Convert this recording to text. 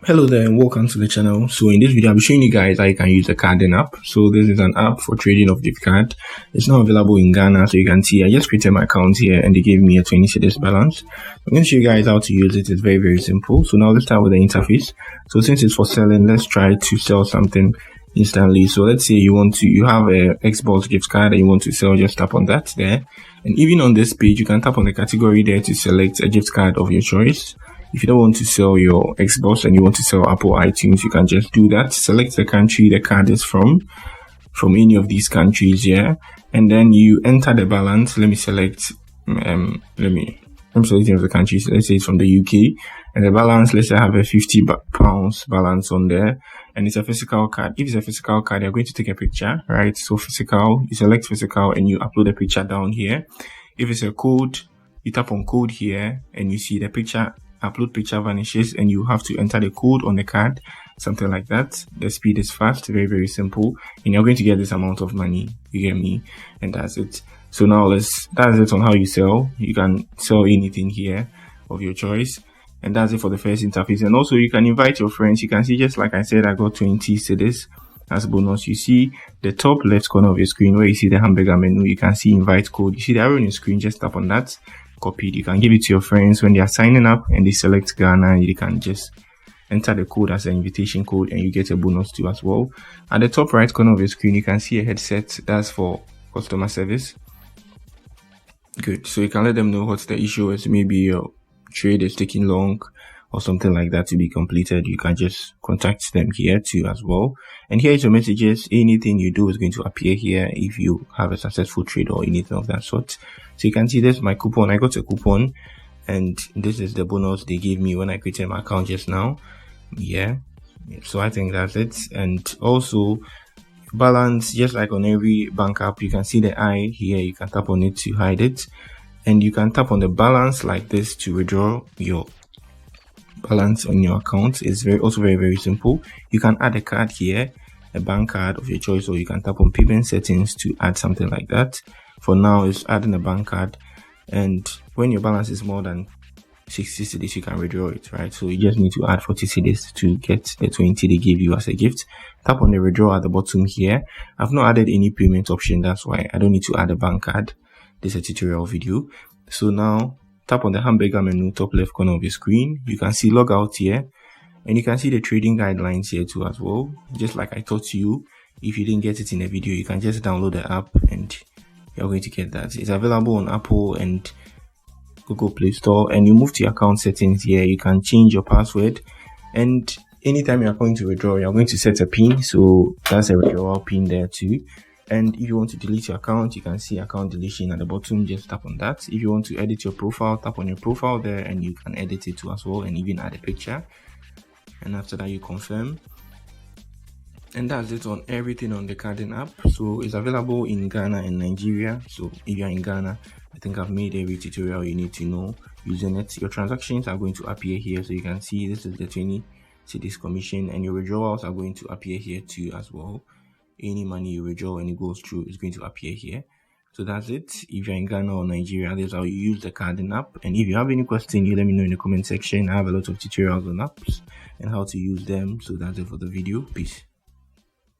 Hello there and welcome to the channel. So in this video I'll be showing you guys how you can use the Carding app. So this is an app for trading of gift card. It's not available in Ghana, so you can see I just created my account here and they gave me a 20 cedis balance. I'm going to show you guys how to use it. It's very simple. So now let's start with the interface. So since it's for selling, let's try to sell something instantly. So let's say you have a Xbox gift card and you want to sell, just tap on that there. And even on this page you can tap on the category there to select a gift card of your choice. If you don't want to sell your Xbox and you want to sell Apple iTunes, you can just do that. Select the country the card is from any of these countries here, and then you enter the balance. Let me select I'm selecting of the countries. Let's say it's from the UK, and the balance, let's say I have a £50 balance on there, and it's a physical card. If it's a physical card, you're going to take a picture, right? So physical, you select physical and you upload the picture down here. If it's a code, you tap on code here and you see the picture. Upload picture vanishes and you have to enter the code on the card, something like that. The speed is fast, very simple, and you're going to get this amount of money, you get me, and that's it. So now that's it on how you sell. You can sell anything here of your choice, and that's it for the first interface. And also you can invite your friends. You can see, just like I said, I got 20 cedis as bonus. You see the top left corner of your screen where you see the hamburger menu, you can see invite code. You see the arrow on your screen, just tap on that. Copied. You can give it to your friends when they are signing up and they select Ghana. You can just enter the code as an invitation code and you get a bonus too as well. At the top right corner of your screen you can see a headset. That's for customer service. Good. So you can let them know what's the issue is. Maybe your trade is taking long or something like that to be completed. You can just contact them here too as well. And here is your messages. Anything you do is going to appear here if you have a successful trade or anything of that sort. So you can see this is my coupon. I got a coupon and this is the bonus they gave me when I created my account just now. Yeah. So I think that's it. And also balance, just like on every bank app, you can see the eye here. You can tap on it to hide it. And you can tap on the balance like this to withdraw your balance on your account. Is also very simple. You can add a card here, a bank card of your choice, or you can tap on payment settings to add something like that. For now it's adding a bank card, and when your balance is more than 60 cedis you can withdraw it, right? So you just need to add 40 cedis to get the 20 they give you as a gift. Tap on the withdraw at the bottom here. I've not added any payment option, that's why I don't need to add a bank card. This is a tutorial video. So now tap on the hamburger menu, top left corner of your screen. You can see log out here, and you can see the trading guidelines here too as well. Just like I taught you, if you didn't get it in the video, you can just download the app and you're going to get that. It's available on Apple and Google Play Store. And you move to your account settings here. You can change your password, and anytime you're going to withdraw, you're going to set a pin. So that's a withdrawal pin there too. And if you want to delete your account, you can see account deletion at the bottom. Just tap on that. If you want to edit your profile, tap on your profile there and you can edit it too as well, and even add a picture. And after that you confirm. And that's it on everything on the Carding app. So it's available in Ghana and Nigeria. So if you're in Ghana, I think I've made every tutorial you need to know using it. Your transactions are going to appear here, so you can see this is the 20 cedis commission, and your withdrawals are going to appear here too as well. Any money you withdraw and it goes through is going to appear here. So that's it. If you're in Ghana or Nigeria, that's how you use the Carding app. And if you have any question, you let me know in the comment section. I have a lot of tutorials on apps and how to use them. So that's it for the video. Peace.